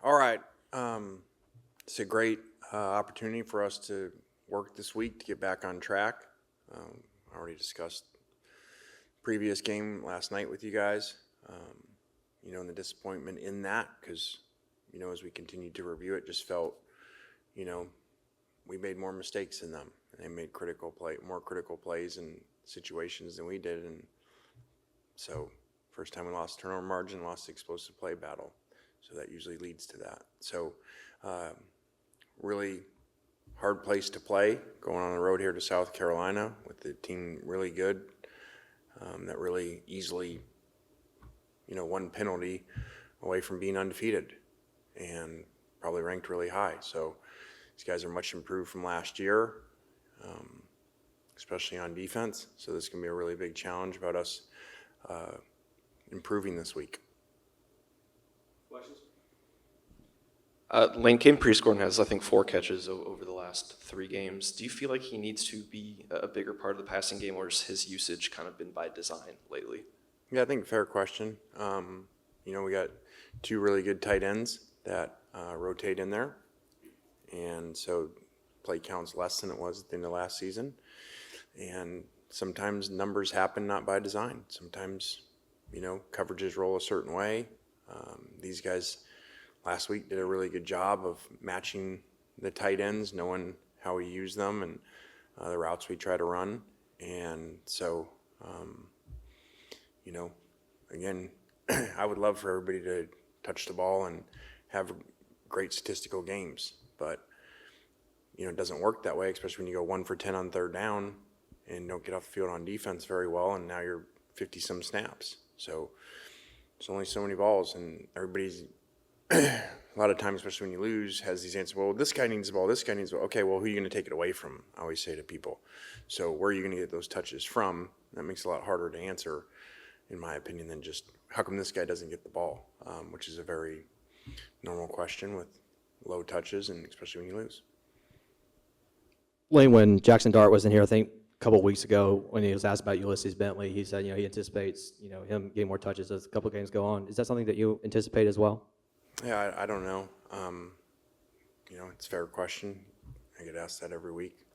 All right. It's a great opportunity for us to work this week to get back on track. I already discussed previous game last night with you guys, and the disappointment in that because, as we continued to review it, just felt, we made more mistakes than them. They made more critical plays and situations than we did, and so first time we lost turnover margin, lost the explosive play battle. So that usually leads to that. So really hard place to play, going on the road here to South Carolina with the team really good, that really easily, one penalty away from being undefeated and probably ranked really high. So these guys are much improved from last year, especially on defense. So this can be a really big challenge about us improving this week. Questions? Lane came pre-scoring has, I think, 4 catches over the last 3 games. Do you feel like he needs to be a bigger part of the passing game, or has his usage kind of been by design lately? Yeah, I think fair question. We got 2 really good tight ends that rotate in there, and so play counts less than it was at the end of last season. And sometimes numbers happen not by design. Sometimes, coverages roll a certain way. These guys last week did a really good job of matching the tight ends, knowing how we use them and the routes we try to run. And so, again, I would love for everybody to touch the ball and have great statistical games, but it doesn't work that way, especially when you go 1 for 10 on third down and don't get off the field on defense very well, and now you're 50-some snaps. So there's only so many balls, and everybody's a lot of times, especially when you lose, has these answers. Well, this guy needs the ball. This guy needs the ball. Okay, well, who are you going to take it away from? I always say to people. So where are you going to get those touches from? That makes it a lot harder to answer, in my opinion, than just how come this guy doesn't get the ball, which is a very normal question with low touches, and especially when you lose. Lane, when Jackson Dart was in here, I think a couple of weeks ago, when he was asked about Ulysses Bentley, he said, he anticipates, him getting more touches as a couple of games go on. Is that something that you anticipate as well? Yeah, I don't know. It's a fair question. I get asked that every week.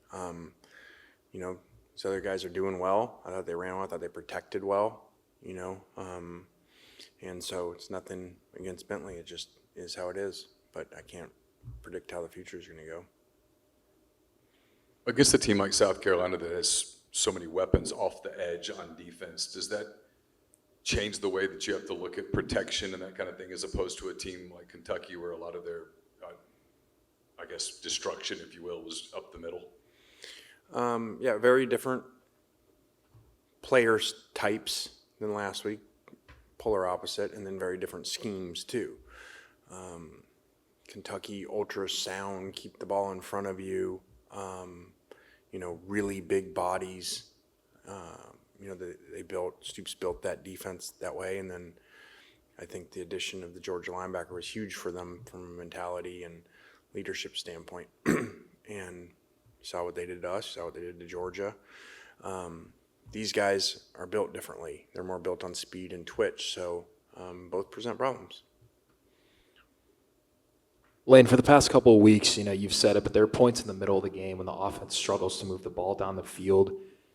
These other guys are doing well. I thought they ran well. I thought they protected well, and so it's nothing against Bentley. It just is how it is. But I can't predict how the future is going to go. Against a team like South Carolina that has so many weapons off the edge on defense, does that change the way that you have to look at protection and that kind of thing, as opposed to a team like Kentucky where a lot of their, destruction, if you will, was up the middle? Yeah, very different players types than last week, polar opposite, and then very different schemes too. Kentucky, ultra sound, keep the ball in front of you, really big bodies. Stoops built that defense that way, and then I think the addition of the Georgia linebacker was huge for them from a mentality and leadership standpoint. And you saw what they did to us, you saw what they did to Georgia. These guys are built differently. They're more built on speed and twitch, so both present problems. Lane, for the past couple of weeks, you've said it, but there are points in the middle of the game when the offense struggles to move the ball down the field.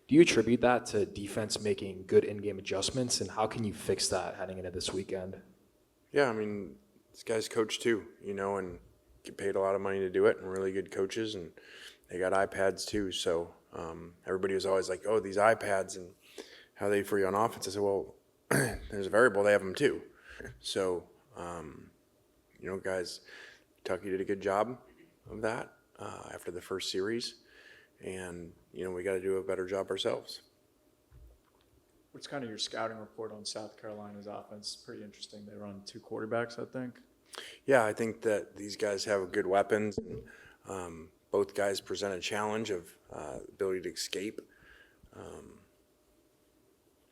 Do you attribute that to defense making good in-game adjustments, and how can you fix that heading into this weekend? Yeah, these guys coach too, and get paid a lot of money to do it, and really good coaches, and they got iPads too. So everybody was always like, oh, these iPads and how are they for you on offense? I said, well, there's a variable, they have them too. So, guys, Kentucky did a good job of that after the first series, and we got to do a better job ourselves. What's kind of your scouting report on South Carolina's offense? Pretty interesting. They run 2 quarterbacks, I think. Yeah, I think that these guys have good weapons, and both guys present a challenge of ability to escape.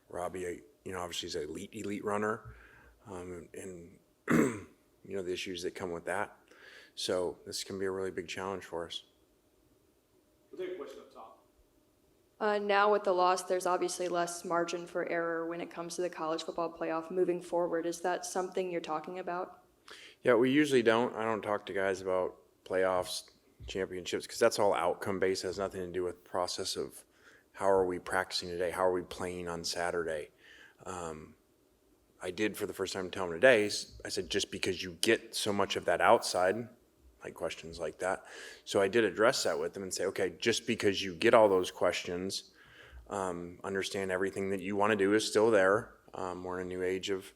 Robbie, obviously is an elite runner, and the issues that come with that. So this can be a really big challenge for us. We'll take a question up top. Now with the loss, there's obviously less margin for error when it comes to the college football playoff moving forward. Is that something you're talking about? Yeah, we usually don't. I don't talk to guys about playoffs, championships, because that's all outcome based. It has nothing to do with process of how are we practicing today, how are we playing on Saturday. I did for the first time tell them today. I said just because you get so much of that outside, like questions like that. So I did address that with them and say, okay, just because you get all those questions, understand everything that you want to do is still there. We're in a new age of,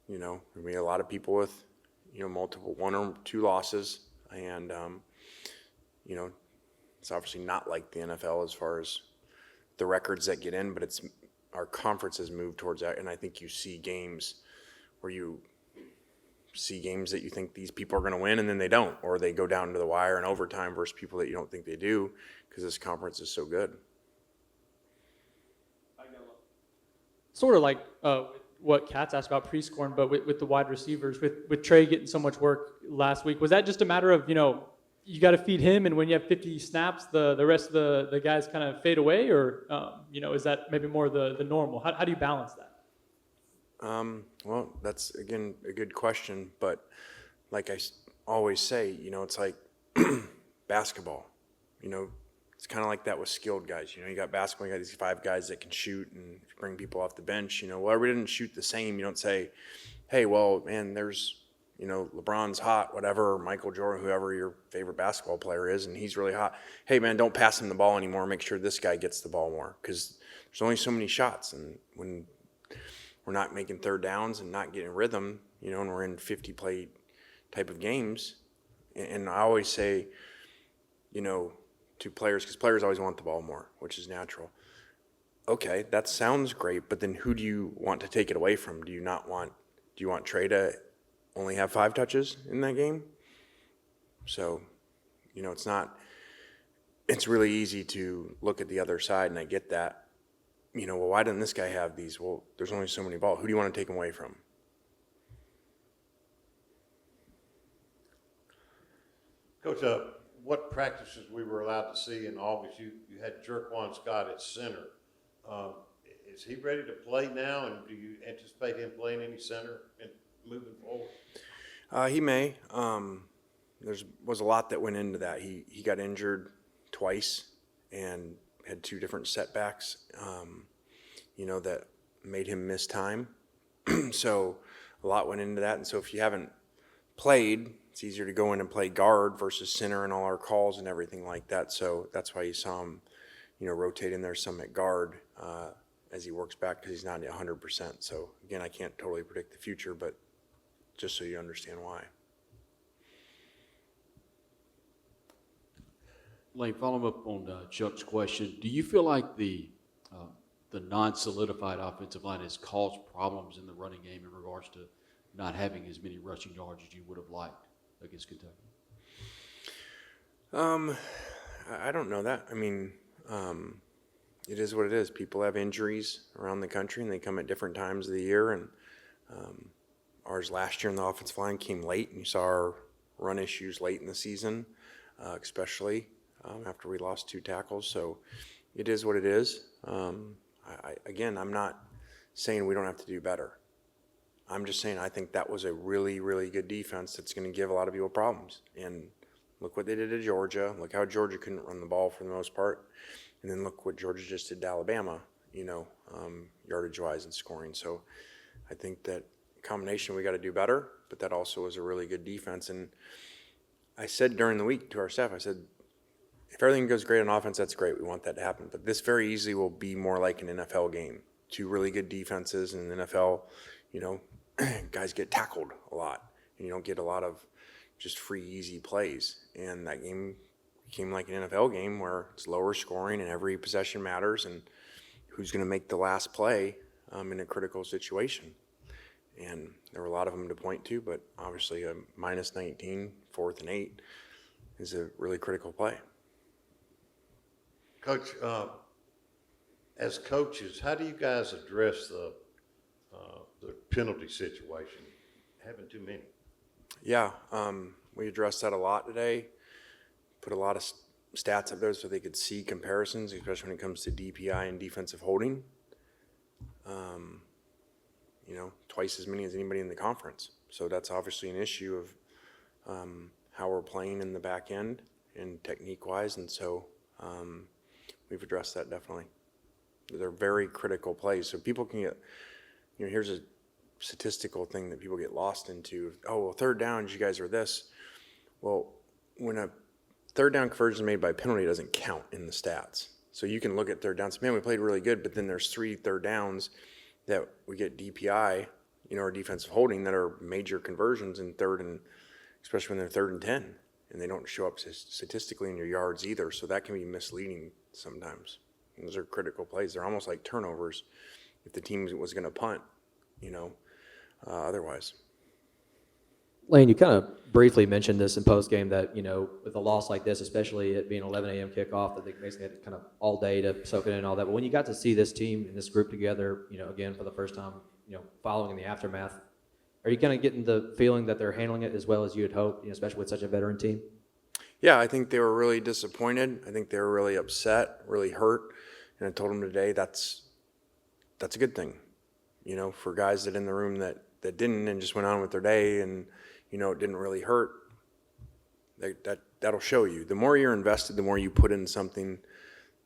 there'll be a lot of people with, multiple 1 or 2 losses, and it's obviously not like the NFL as far as the records that get in, but our conference has moved towards that, and I think you see games where you see games that you think these people are going to win, and then they don't, or they go down to the wire in overtime versus people that you don't think they do, because this conference is so good. Sort of like what Katz asked about pre-scoring, but with the wide receivers, with Trey getting so much work last week, was that just a matter of, you got to feed him, and when you have 50 snaps, the rest of the guys kind of fade away, or is that maybe more the normal? How do you balance that? Well, that's again a good question, but like I always say, it's like basketball. It's kind of like that with skilled guys. You got basketball, you got these 5 guys that can shoot, and if you bring people off the bench, well, everybody didn't shoot the same. You don't say, hey, well, man, there's LeBron's hot, whatever, or Michael Jordan, whoever your favorite basketball player is, and he's really hot. Hey, man, don't pass him the ball anymore. Make sure this guy gets the ball more, because there's only so many shots, and when we're not making third downs and not getting rhythm, and we're in 50-play type of games, and I always say, to players, because players always want the ball more, which is natural. Okay, that sounds great, but then who do you want to take it away from? Do you want Trey to only have 5 touches in that game? So, it's really easy to look at the other side, and I get that. Well, why didn't this guy have these? Well, there's only so many balls. Who do you want to take him away from? Coach, what practices we were allowed to see in August? You had Jerquan Scott at center. Is he ready to play now, and do you anticipate him playing any center and moving forward? He may. There was a lot that went into that. He got injured twice and had 2 different setbacks, that made him miss time. So a lot went into that. And so if you haven't played, it's easier to go in and play guard versus center and all our calls and everything like that. So that's why you saw him, rotate in there some at guard as he works back, because he's not at 100%. So again, I can't totally predict the future, but just so you understand why. Lane, following up on Chuck's question, do you feel like the non-solidified offensive line has caused problems in the running game in regards to not having as many rushing yards as you would have liked against Kentucky? I don't know that. I mean, it is what it is. People have injuries around the country, and they come at different times of the year. And ours last year in the offensive line came late, and you saw our run issues late in the season, especially after we lost 2 tackles. So it is what it is. Again, I'm not saying we don't have to do better. I'm just saying I think that was a really, really good defense that's going to give a lot of people problems. And look what they did to Georgia. Look how Georgia couldn't run the ball for the most part. And then look what Georgia just did to Alabama, yardage-wise and scoring. So I think that combination we got to do better, but that also was a really good defense. And I said during the week to our staff, I said, if everything goes great on offense, that's great. We want that to happen. But this very easily will be more like an NFL game. 2 really good defenses in the NFL, guys get tackled a lot, and you don't get a lot of just free, easy plays. And that game became like an NFL game where it's lower scoring and every possession matters, and who's going to make the last play in a critical situation. And there were a lot of them to point to, but obviously a -19, 4th and 8 is a really critical play. Coach, as coaches, how do you guys address the penalty situation? Having too many. Yeah, we addressed that a lot today. Put a lot of stats up there so they could see comparisons, especially when it comes to DPI and defensive holding. Twice as many as anybody in the conference. So that's obviously an issue of how we're playing in the back end and technique-wise, and so we've addressed that definitely. They're very critical plays, so people can get, here's a statistical thing that people get lost into. Oh, well, third downs, you guys are this. Well, when a third down conversion is made by penalty, it doesn't count in the stats. So you can look at third downs, man, we played really good, but then there's 3 third downs that we get DPI, or defensive holding, that are major conversions in third and, especially when they're 3rd and 10, and they don't show up statistically in your yards either. So that can be misleading sometimes. And those are critical plays. They're almost like turnovers if the team was going to punt, otherwise. Lane, you kind of briefly mentioned this in postgame that, with a loss like this, especially it being 11 a.m. kickoff, that they basically had kind of all day to soak it in and all that. But when you got to see this team and this group together, again, for the first time, following in the aftermath, are you kind of getting the feeling that they're handling it as well as you had hoped, especially with such a veteran team? Yeah, I think they were really disappointed. I think they were really upset, really hurt. And I told them today that's a good thing, for guys that in the room that didn't and just went on with their day and, it didn't really hurt. That'll show you. The more you're invested, the more you put in something,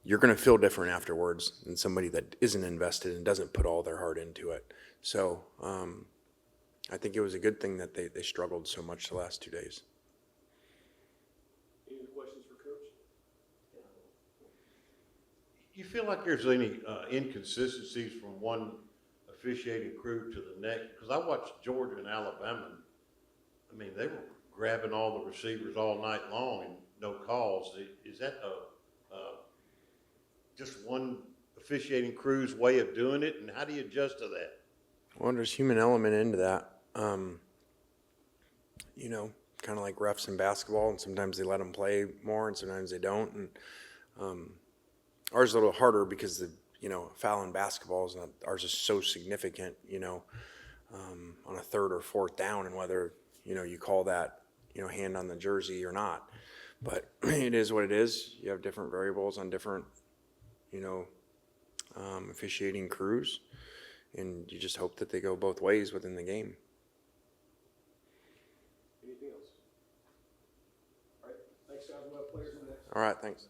you're going to feel different afterwards than somebody that isn't invested and doesn't put all their heart into it. So I think it was a good thing that they struggled so much the last 2 days. Any questions for Coach? You feel like there's any inconsistencies from one officiating crew to the next? Because I watched Georgia and Alabama. They were grabbing all the receivers all night long and no calls. Is that just one officiating crew's way of doing it, and how do you adjust to that? Well, there's human element into that. Kind of like refs in basketball, and sometimes they let them play more and sometimes they don't. And ours is a little harder because foul in basketball is not, ours is so significant, on a 3rd or 4th down, and whether, you call that, hand on the jersey or not. But it is what it is. You have different variables on different, officiating crews, and you just hope that they go both ways within the game. Anything else? All right, thanks, guys. We'll have players in the next. All right, thanks.